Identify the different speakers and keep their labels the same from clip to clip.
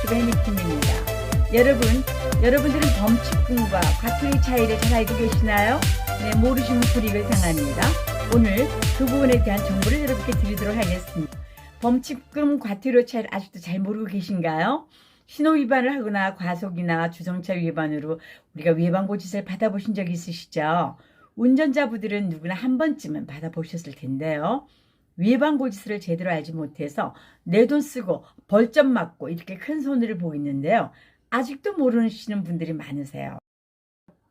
Speaker 1: 유튜브 해미킴입니다. 여러분들은 범칙금과 과태료 차이를 잘 알고 계시나요? 네, 모르시면 불이익을 당합니다. 오늘 그 부분에 대한 정보를 여러분께 드리도록 하겠습니다. 범칙금 과태료 차이를 아직도 잘 모르고 계신가요? 신호위반을 하거나 과속이나 주정차 위반으로 우리가 위반고지서를 받아보신 적 있으시죠? 운전자분들은 누구나 한 번쯤은 받아보셨을 텐데요. 위반고지서를 제대로 알지 못해서 내 돈 쓰고 벌점 맞고 이렇게 큰 손해를 보고 있는데요. 아직도 모르시는 분들이 많으세요.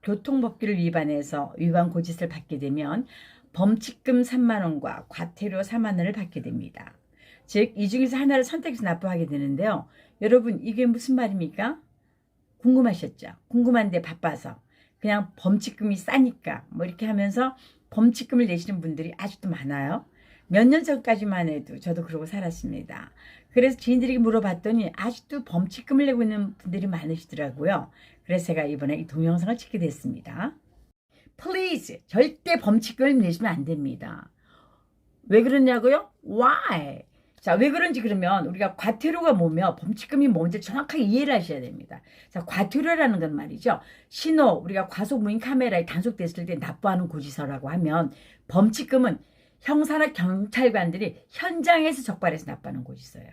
Speaker 1: 교통법규를 위반해서 위반고지서를 받게 되면 범칙금 3만원과 과태료 4만원을 받게 됩니다. 즉, 이 중에서 하나를 선택해서 납부하게 되는데요. 여러분, 이게 무슨 말입니까? 궁금하셨죠? 궁금한데 바빠서 그냥 범칙금이 싸니까 뭐 이렇게 하면서 범칙금을 내시는 분들이 아직도 많아요. 몇 년 전까지만 해도 저도 그러고 살았습니다. 그래서 지인들에게 물어봤더니 아직도 범칙금을 내고 있는 분들이 많으시더라고요. 그래서 제가 이번에 이 동영상을 찍게 됐습니다. Please, 절대 범칙금을 내시면 안 됩니다. 왜 그러냐고요? Why? 자, 왜 그런지 그러면 우리가 과태료가 뭐며 범칙금이 뭔지 정확하게 이해를 하셔야 됩니다. 자, 과태료라는 건 말이죠. 신호, 우리가 과속 무인 카메라에 단속됐을 때 납부하는 고지서라고 하면 범칙금은 형사나 경찰관들이 현장에서 적발해서 납부하는 고지서예요.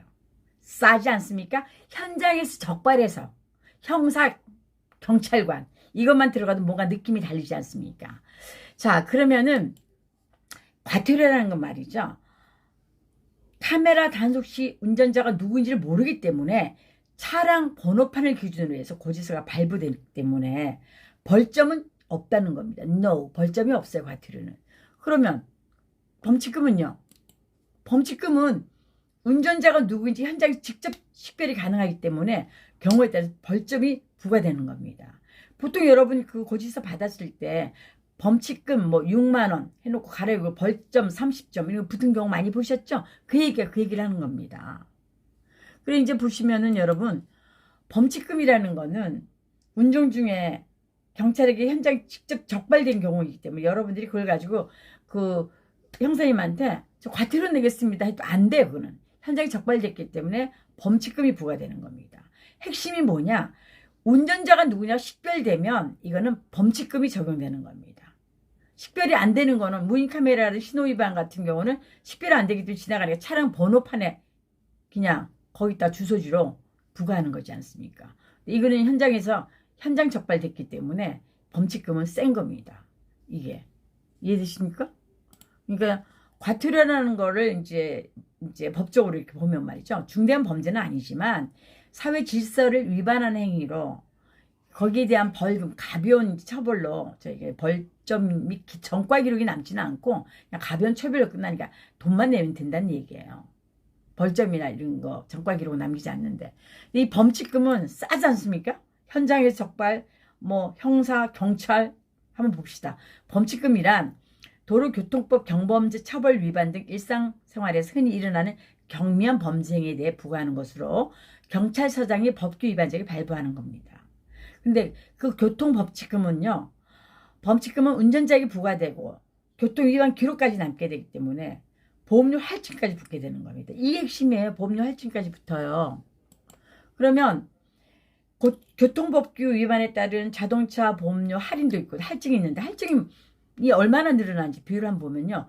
Speaker 1: 싸지 않습니까? 현장에서 적발해서 형사, 경찰관 이것만 들어가도 뭔가 느낌이 다르지 않습니까? 자, 그러면은 과태료라는 건 말이죠. 카메라 단속 시 운전자가 누구인지를 모르기 때문에 차량 번호판을 기준으로 해서 고지서가 발부되기 때문에 벌점은 없다는 겁니다. No, 벌점이 없어요, 과태료는. 그러면 범칙금은요? 범칙금은 운전자가 누구인지 현장에 직접 식별이 가능하기 때문에 경우에 따라서 벌점이 부과되는 겁니다. 보통 여러분이 그 고지서 받았을 때 범칙금 뭐 6만원 해놓고 가려고 벌점 30점 이런 거 붙은 경우 많이 보셨죠? 그 얘기를 하는 겁니다. 그리고 이제 보시면은 여러분, 범칙금이라는 거는 운전 중에 경찰에게 현장에 직접 적발된 경우이기 때문에 여러분들이 그걸 가지고 그 형사님한테 저 과태료 내겠습니다 해도 안 돼요. 그거는 현장에 적발됐기 때문에 범칙금이 부과되는 겁니다. 핵심이 뭐냐? 운전자가 누구냐 식별되면 이거는 범칙금이 적용되는 겁니다. 식별이 안 되는 거는 무인 카메라를 신호위반 같은 경우는 식별이 안 되기 때문에 지나가니까 차량 번호판에 그냥 거기다 주소지로 부과하는 거지 않습니까? 이거는 현장에서 현장 적발됐기 때문에 범칙금은 센 겁니다. 이게 이해되십니까? 그러니까 과태료라는 거를 이제 법적으로 이렇게 보면 말이죠. 중대한 범죄는 아니지만 사회 질서를 위반하는 행위로 거기에 대한 벌금, 가벼운 처벌로 저희가 벌점 및 전과 기록이 남지는 않고 그냥 가벼운 처벌로 끝나니까 돈만 내면 된다는 얘기예요. 벌점이나 이런 거 전과 기록 남기지 않는데. 이 범칙금은 싸지 않습니까? 현장에서 적발, 뭐 형사, 경찰 한번 봅시다. 범칙금이란 도로교통법 경범죄 처벌 위반 등 일상생활에서 흔히 일어나는 경미한 범죄 행위에 대해 부과하는 것으로 경찰서장이 법규 위반자에게 발부하는 겁니다. 근데 그 교통법칙금은요, 범칙금은 운전자에게 부과되고 교통위반 기록까지 남게 되기 때문에 보험료 할증까지 붙게 되는 겁니다. 이 핵심이에요. 보험료 할증까지 붙어요. 그러면 교통법규 위반에 따른 자동차 보험료 할인도 있고 할증이 있는데 할증이 얼마나 늘어나는지 비율을 한번 보면요.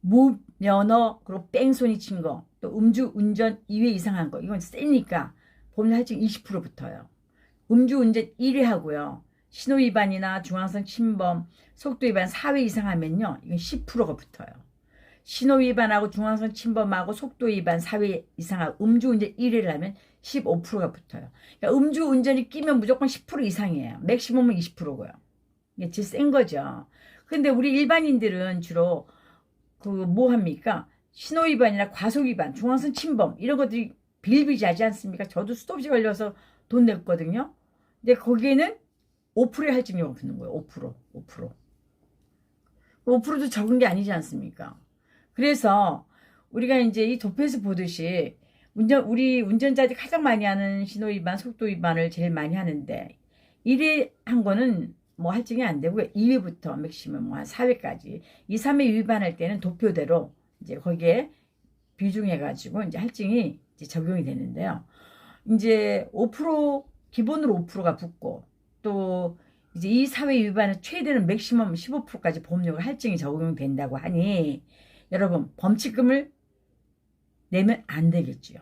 Speaker 1: 무면허, 그리고 뺑소니 친 거, 또 음주운전 2회 이상한 거, 이건 세니까 보험료 할증 20% 붙어요. 음주운전 1회 하고요. 신호위반이나 중앙선 침범, 속도위반 4회 이상 하면요. 이건 10%가 붙어요. 신호위반하고 중앙선 침범하고 속도위반 4회 이상하고 음주운전 1회를 하면 15%가 붙어요. 그러니까 음주운전이 끼면 무조건 10% 이상이에요. 맥시멈은 20%고요. 이게 제일 센 거죠. 근데 우리 일반인들은 주로 그 뭐 합니까? 신호위반이나 과속위반, 중앙선 침범 이런 것들이 비일비재하지 않습니까? 저도 수도 없이 걸려서 돈 냈거든요. 근데 거기에는 5%의 할증료가 붙는 거예요. 5%. 5%도 적은 게 아니지 않습니까? 그래서 우리가 이제 이 도표에서 보듯이 우리 운전자들이 가장 많이 하는 신호위반, 속도위반을 제일 많이 하는데 1회 한 거는 뭐 할증이 안 되고요. 2회부터 맥시멈 뭐 한 4회까지 2, 3회 위반할 때는 도표대로 이제 거기에 비중해 가지고 이제 할증이 이제 적용이 되는데요. 이제 5% 기본으로 5%가 붙고 또 이제 이 사회 위반은 최대는 맥시멈 15%까지 보험료가 할증이 적용된다고 하니 여러분 범칙금을 내면 안 되겠지요.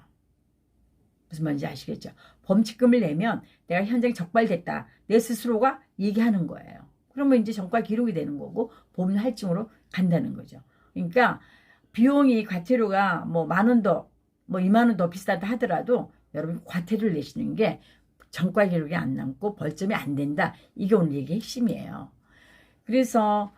Speaker 1: 무슨 말인지 아시겠죠? 범칙금을 내면 내가 현장에 적발됐다. 내 스스로가 얘기하는 거예요. 그러면 이제 전과 기록이 되는 거고 보험료 할증으로 간다는 거죠. 그러니까 비용이 과태료가 뭐 10,000원 더, 뭐 20,000원 더 비싸다 하더라도 여러분 과태료를 내시는 게 전과 기록이 안 남고 벌점이 안 된다. 이게 오늘 얘기의 핵심이에요. 그래서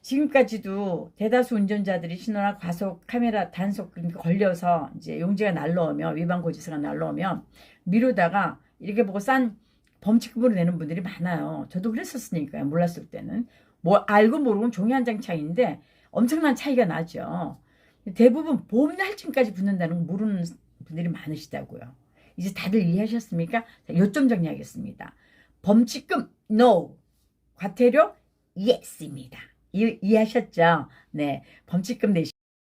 Speaker 1: 지금까지도 대다수 운전자들이 신호나 과속 카메라 단속 걸려서 이제 용지가 날라오면 위반 고지서가 날라오면 미루다가 이렇게 보고 싼 범칙금으로 내는 분들이 많아요. 저도 그랬었으니까요. 몰랐을 때는 뭐 알고 모르고는 종이 한 장 차이인데 엄청난 차이가 나죠. 대부분 보험료 할증까지 붙는다는 거 모르는 분들이 많으시다고요. 이제 다들 이해하셨습니까? 자, 요점 정리하겠습니다. 범칙금 no, 과태료 yes입니다. 이해하셨죠? 네, 범칙금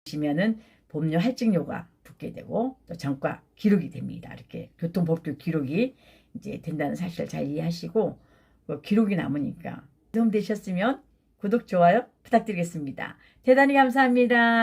Speaker 1: 내시면은 보험료 할증료가 붙게 되고 또 전과 기록이 됩니다. 이렇게 교통법규 기록이 이제 된다는 사실을 잘 이해하시고 기록이 남으니까 도움 되셨으면 구독, 좋아요 부탁드리겠습니다. 대단히 감사합니다.